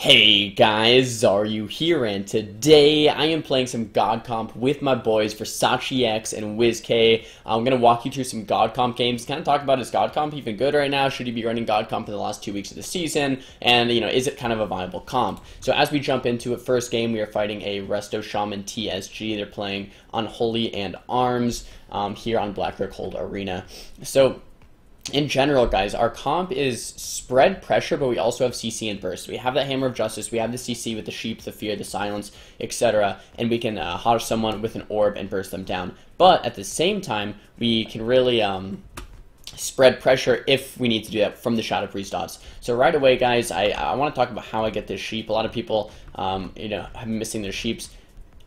Hey guys, Xaryu here, and today I am playing some God Comp with my boys Versace X and WizK. I'm going to walk you through some God Comp games, kind of talk about, is God Comp even good right now? Should you be running God Comp in the last 2 weeks of the season? And, is it kind of a viable comp? So as we jump into it, first game, we are fighting a Resto Shaman TSG. They're playing Unholy and Arms here on Black Brick Hold Arena. So in general, guys, our comp is spread pressure, but we also have CC and burst. We have that Hammer of Justice, we have the CC with the Sheep, the Fear, the Silence, etc., and we can hodge someone with an orb and burst them down. But at the same time, we can really spread pressure if we need to do that from the Shadow Priest dots. So right away, guys, I want to talk about how I get this Sheep. A lot of people, have been missing their Sheeps.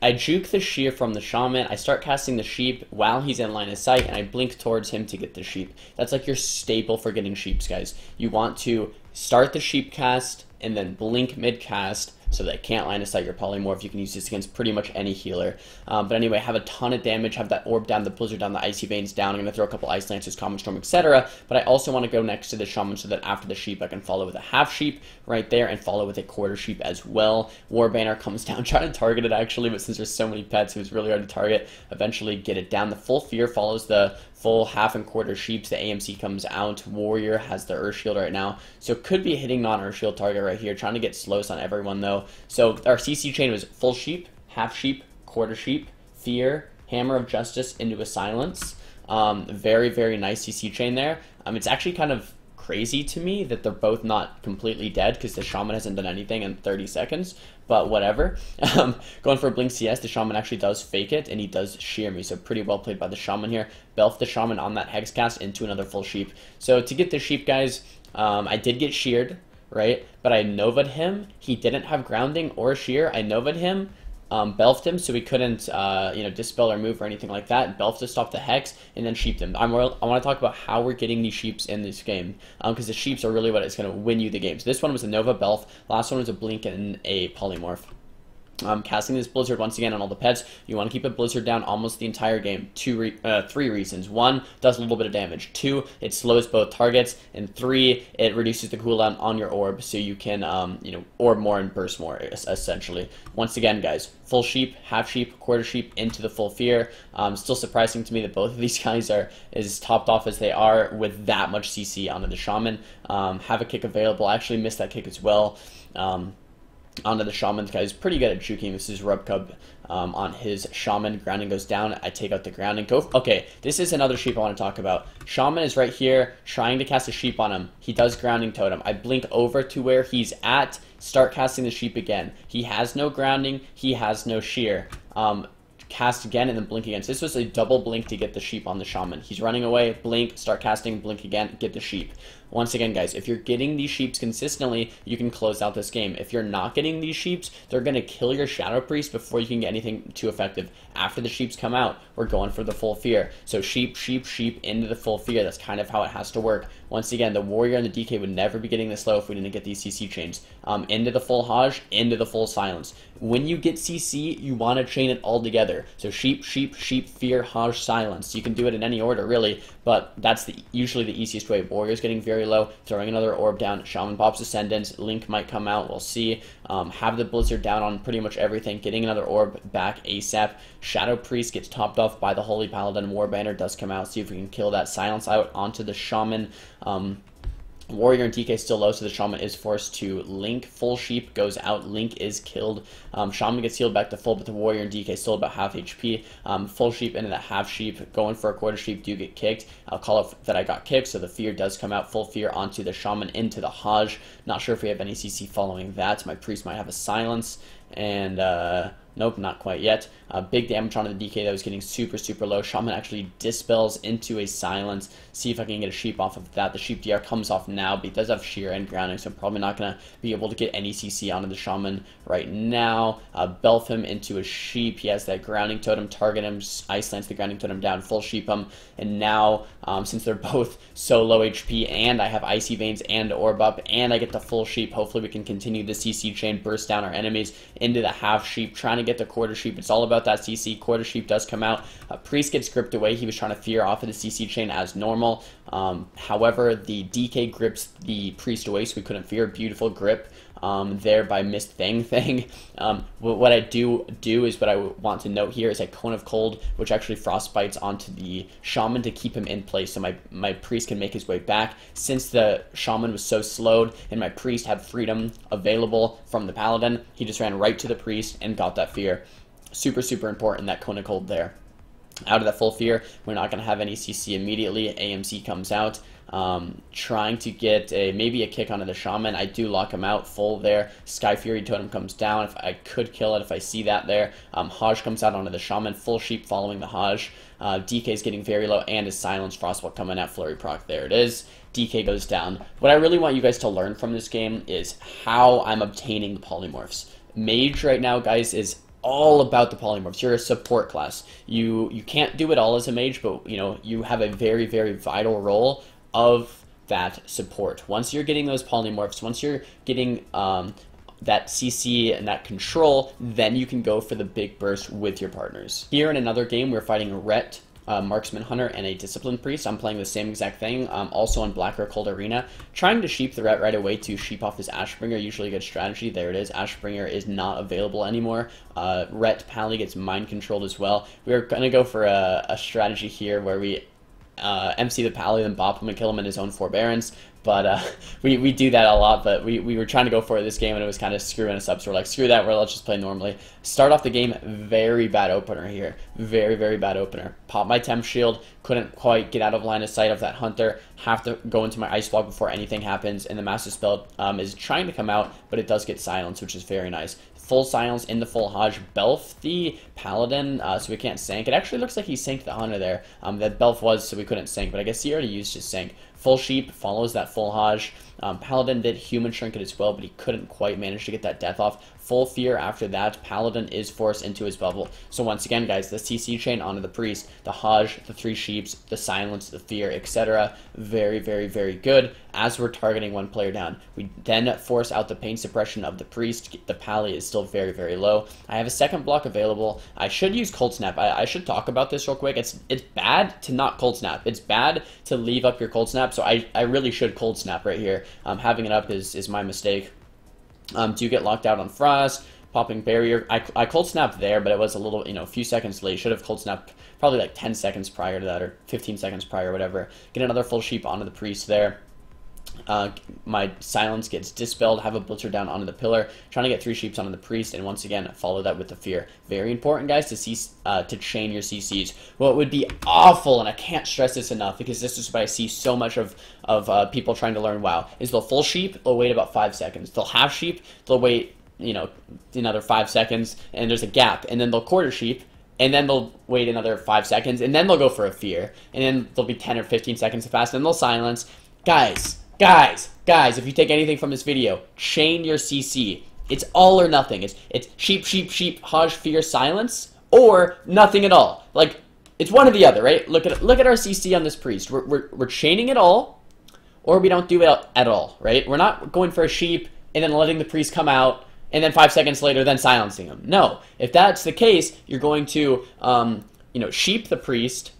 I juke the Sheer from the Shaman, I start casting the Sheep while he's in line of sight, and I blink towards him to get the Sheep. That's like your staple for getting Sheeps, guys. You want to start the Sheep cast, and then blink mid-cast, so they can't line of sight your polymorph. You can use this against pretty much any healer. But anyway, have a ton of damage, have that orb down, the blizzard down, the icy veins down. I'm going to throw a couple ice lances, common storm, etc. But I also want to go next to the shaman so that after the sheep I can follow with a half sheep right there and follow with a quarter sheep as well. War banner comes down, trying to target it actually, but since there's so many pets, it was really hard to target. Eventually get it down. The full fear follows the full half and quarter sheeps. The AMC comes out. Warrior has the Earth Shield right now, so could be hitting non-Earth Shield target right here. Trying to get slows on everyone though. So our CC chain was full sheep, half sheep, quarter sheep, fear, Hammer of Justice into a silence. Very, very nice CC chain there. It's actually kind of crazy to me that they're both not completely dead because the Shaman hasn't done anything in 30 seconds, but whatever. Going for a Blink CS, the Shaman actually does fake it, and he does shear me, so pretty well played by the Shaman here. Belf the Shaman on that Hex cast into another full sheep. So to get the sheep, guys, I did get sheared, right? But I Nova'd him. He didn't have grounding or shear. I Nova'd him, Belfed him, so he couldn't, dispel or move or anything like that. Belfed to stop the Hex, and then sheeped him. I want to talk about how we're getting these sheeps in this game, because the sheeps are really what is going to win you the game. So this one was a Nova Belf, last one was a Blink and a Polymorph. Casting this Blizzard once again on all the pets. You want to keep a Blizzard down almost the entire game. 3 reasons. 1, does a little bit of damage. 2, it slows both targets. And 3, it reduces the cooldown on your orb, so you can, orb more and burst more, essentially. Once again, guys, full sheep, half sheep, quarter sheep into the full fear. Still surprising to me that both of these guys are as topped off as they are with that much CC onto the Shaman. Have a kick available. I actually missed that kick as well. Onto the Shaman. The guy's pretty good at juking. This is Rubcub on his Shaman. Grounding goes down. I take out the grounding. Okay, this is another sheep I want to talk about. Shaman is right here trying to cast a sheep on him. He does grounding totem. I blink over to where he's at. Start casting the sheep again. He has no grounding. He has no shear. Cast again and then blink again. So this was a double blink to get the sheep on the Shaman. He's running away, blink, start casting, blink again, get the sheep. Once again, guys, if you're getting these sheeps consistently, you can close out this game. If you're not getting these sheeps, they're going to kill your Shadow Priest before you can get anything too effective. After the sheeps come out, we're going for the full fear. So sheep, sheep, sheep into the full fear. That's kind of how it has to work. Once again, the Warrior and the DK would never be getting this low if we didn't get these CC chains. Into the full Hodge, into the full Silence. When you get CC, you want to chain it all together. So sheep, sheep, sheep, fear, Hodge, Silence. You can do it in any order, really, but that's usually the easiest way. Warrior's getting very low, throwing another orb down, Shaman pops Ascendant, Link might come out, we'll see. Have the Blizzard down on pretty much everything, getting another orb back ASAP. Shadow Priest gets topped off by the Holy Paladin. War Banner does come out, see if we can kill that Silence out onto the Shaman. Warrior and DK still low, so the Shaman is forced to Link. Full Sheep goes out, Link is killed. Shaman gets healed back to full, but the Warrior and DK still about half HP. Full Sheep into that half Sheep, going for a quarter Sheep, do get kicked. I'll call it that I got kicked, so the Fear does come out. Full Fear onto the Shaman, into the Hodge. Not sure if we have any CC following that. My Priest might have a Silence, and nope, not quite yet. Big damage on the DK that was getting super, super low. Shaman actually dispels into a Silence. See if I can get a sheep off of that. The sheep DR comes off now, but he does have shear and grounding, so I'm probably not going to be able to get any CC onto the Shaman right now. Belf him into a sheep. He has that grounding totem. Target him. Ice Lance the grounding totem down. Full sheep him. And now, since they're both so low HP, and I have icy veins and orb up, and I get the full sheep, hopefully we can continue the CC chain, burst down our enemies into the half sheep, trying to get the quarter sheep. It's all about that CC. Quarter sheep does come out. Priest gets gripped away. He was trying to fear off of the CC chain as normal. However, the DK grips the Priest away, so we couldn't fear. Beautiful grip. there by missed thing. What I do is what I want to note here is a Cone of Cold, which actually frostbites onto the Shaman to keep him in place so my Priest can make his way back. Since the Shaman was so slowed and my Priest had freedom available from the Paladin, he just ran right to the Priest and got that fear. Super, super important, that Cone of Cold there. Out of that full fear, we're not going to have any CC immediately. AMC comes out. Trying to get maybe a kick onto the Shaman. I do lock him out full there. Sky Fury Totem comes down. If I could kill it if I see that there. Hajj comes out onto the Shaman. Full Sheep following the Hajj. DK is getting very low and his Silence Frostbolt coming out. Flurry proc. There it is. DK goes down. What I really want you guys to learn from this game is how I'm obtaining the polymorphs. Mage right now, guys, is all about the polymorphs. You're a support class. You can't do it all as a mage, but you have a very, very vital role of that support. Once you're getting those polymorphs, once you're getting that CC and that control, then you can go for the big burst with your partners. Here in another game, we're fighting Rhett, Marksman Hunter, and a Disciplined Priest. I'm playing the same exact thing, also on Black or Cold Arena. Trying to sheep the Rhett right away to sheep off his Ashbringer, usually a good strategy. There it is. Ashbringer is not available anymore. Rhett Pally gets mind controlled as well. We're going to go for a strategy here where we MC the Pally, then bop him and kill him in his own forbearance. But we do that a lot, but we were trying to go for it this game, and it was kind of screwing us up. So we're like, screw that, let's just play normally. Start off the game, very bad opener here. Very, very bad opener. Pop my Temp Shield, couldn't quite get out of line of sight of that Hunter. Have to go into my Ice Block before anything happens, and the Master Spell is trying to come out, but it does get silenced, which is very nice. Full silence in the full Hajj. Belf the Paladin, so we can't sank. It actually looks like he sanked the Hunter there. That Belf was, so we couldn't sank, but I guess he already used his sank. Full Sheep follows that full Hajj. Paladin did Human Trinket as well, but he couldn't quite manage to get that death off. Full Fear after that. Paladin is forced into his bubble. So once again, guys, the CC chain onto the Priest, the Hajj, the 3 Sheeps, the Silence, the Fear, etc. Very, very, very good as we're targeting one player down. We then force out the pain suppression of the Priest. The Pally is still very, very low. I have a second block available. I should use Cold Snap. I should talk about this real quick. It's bad to not Cold Snap. It's bad to leave up your Cold Snap, so I really should Cold Snap right here. Having it up is my mistake. Do get locked out on Frost, popping Barrier. I Cold Snapped there, but it was a little, a few seconds late. Should have Cold Snapped probably like 10 seconds prior to that, or 15 seconds prior, whatever. Get another full Sheep onto the Priest there. My Silence gets dispelled, have a Blitzer down onto the Pillar, trying to get 3 Sheeps onto the Priest, and once again, follow that with the Fear. Very important, guys, to chain your CCs. What would be awful, and I can't stress this enough, because this is what I see so much of people trying to learn WoW, is they'll full Sheep, they'll wait about 5 seconds. They'll half Sheep, they'll wait, another 5 seconds, and there's a gap, and then they'll quarter Sheep, and then they'll wait another 5 seconds, and then they'll go for a Fear, and then there'll be 10 or 15 seconds to pass, and then they'll Silence. Guys, if you take anything from this video, chain your CC. It's all or nothing. It's sheep, Hajj, Fear, Silence, or nothing at all. Like, it's one or the other, right? Look at our CC on this Priest. We're chaining it all, or we don't do it at all, right? We're not going for a Sheep and then letting the Priest come out, and then 5 seconds later, then silencing him. No. If that's the case, you're going to, sheep the Priest,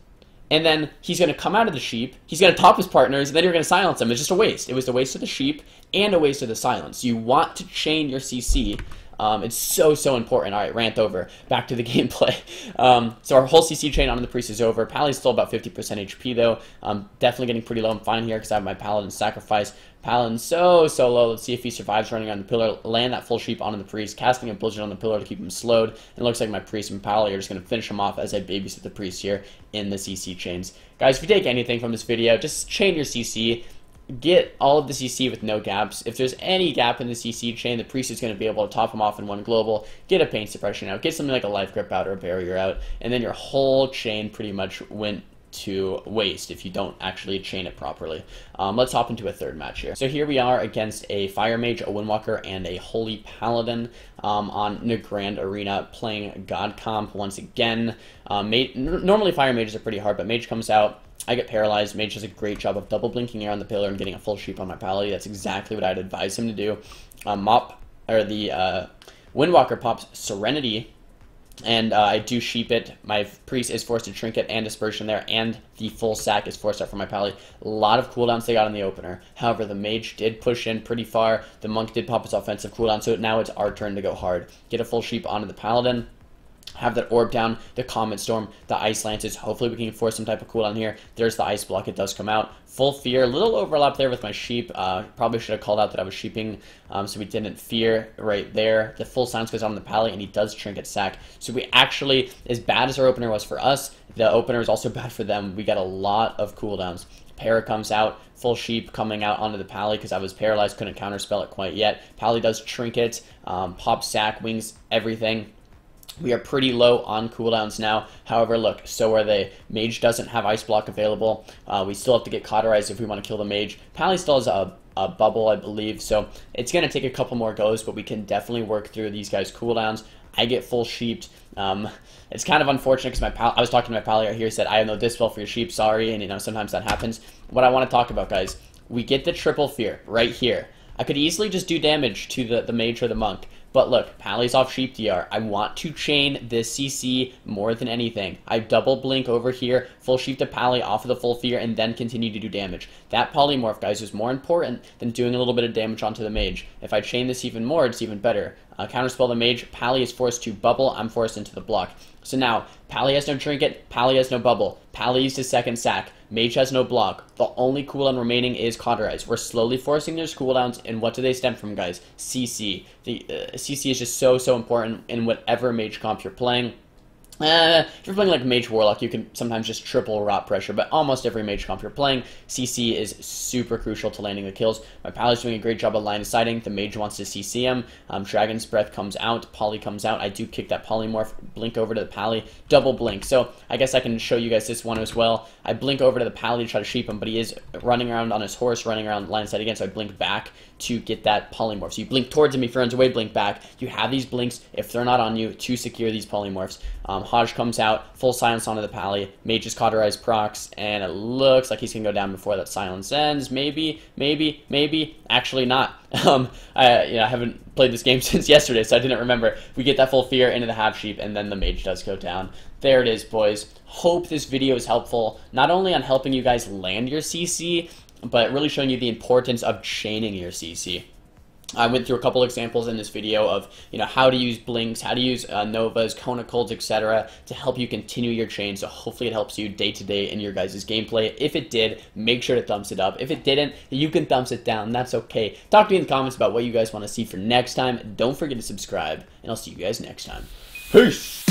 and then he's going to come out of the Sheep, he's going to top his partners, and then you're going to silence him. It's just a waste. It was a waste of the Sheep and a waste of the Silence. You want to chain your CC. It's so important. All right, rant over. Back to the gameplay. So our whole CC chain onto the Priest is over. Pally's still about 50% HP, though. Definitely getting pretty low. I'm fine here because I have my Paladin Sacrifice. Paladin so low. Let's see if he survives running on the Pillar. Land that full Sheep onto the Priest, casting a Blizzard on the Pillar to keep him slowed. And it looks like my Priest and Pally are just going to finish him off as I babysit the Priest here in the CC chains. Guys, if you take anything from this video, just chain your CC. Get all of the CC with no gaps. If there's any gap in the CC chain, the Priest is going to be able to top him off in one global, get a pain suppression out, get something like a life grip out or a barrier out, and then your whole chain pretty much went to waste if you don't actually chain it properly. Let's hop into a third match here. So here we are against a Fire Mage, a Windwalker, and a Holy Paladin on the Grand Arena playing God Comp once again. Normally Fire Mages are pretty hard, but Mage comes out. I get paralyzed. Mage does a great job of double blinking around the Pillar and getting a full Sheep on my Pally. That's exactly what I'd advise him to do. The Windwalker pops Serenity And I do sheep it. My priest is forced to trinket and dispersion there, and the full sack is forced out for my pally. A lot of cooldowns they got in the opener. However, the mage did push in pretty far. The monk did pop his offensive cooldown, so now it's our turn to go hard. Get a full sheep onto the paladin. Have that orb down, the Comet Storm, the Ice Lances. Hopefully we can force some type of cooldown here. There's the Ice Block. It does come out. Full Fear. A little overlap there with my sheep. Probably should have called out that I was sheeping, so we didn't fear right there. The full silence goes on the pally, and he does trinket sack. So we actually, as bad as our opener was for us, the opener is also bad for them. We got a lot of cooldowns. Para comes out, full sheep coming out onto the pally because I was paralyzed, couldn't counterspell it quite yet. Pally does trinket, pop sack, wings, everything. We are pretty low on cooldowns now. However, look, so are they. Mage doesn't have Ice Block available. We still have to get cauterized if we want to kill the mage. Pally still has a bubble, I believe, so it's going to take a couple more goes, but we can definitely work through these guys' cooldowns. I get full sheeped. It's kind of unfortunate because I was talking to my pally right here. He said, I have no dispel for your sheep, sorry, and sometimes that happens. What I want to talk about, guys, we get the triple fear right here. I could easily just do damage to the mage or the monk. But look, Pally's off Sheep DR. I want to chain this CC more than anything. I double blink over here, full Sheep to Pally off of the full fear, and then continue to do damage. That polymorph, guys, is more important than doing a little bit of damage onto the mage. If I chain this even more, it's even better. Counterspell the mage, Pally is forced to bubble, I'm forced into the block. So now, Pally has no trinket, Pally has no bubble, Pally used his second sack, mage has no block. The only cooldown remaining is Cauterize. We're slowly forcing those cooldowns, and what do they stem from, guys? CC. The CC is just so important in whatever mage comp you're playing. If you're playing like Mage Warlock, you can sometimes just triple rot pressure, but almost every mage comp you're playing, CC is super crucial to landing the kills. My Pally's doing a great job of line of sighting. The mage wants to CC him. Dragon's Breath comes out. Poly comes out. I do kick that polymorph, blink over to the Pally, double blink. So I guess I can show you guys this one as well. I blink over to the Pally to try to sheep him, but he is running around on his horse, running around line of sight again, so I blink back to get that polymorph. So you blink towards him, if he runs away, blink back. You have these blinks, if they're not on you, to secure these polymorphs. Hodge comes out, full silence onto the Pally, mage is cauterized procs, and it looks like he's gonna go down before that silence ends. Maybe, actually not. I haven't played this game since yesterday, so I didn't remember. We get that full fear into the half sheep, and then the mage does go down. There it is, boys. Hope this video is helpful, not only on helping you guys land your CC, but really showing you the importance of chaining your CC. I went through a couple examples in this video of how to use blinks, how to use novas, conicals, etc. to help you continue your chain. So hopefully it helps you day to day in your guys' gameplay. If it did, make sure to thumbs it up. If it didn't, you can thumbs it down. That's okay. Talk to me in the comments about what you guys want to see for next time. Don't forget to subscribe, and I'll see you guys next time. Peace!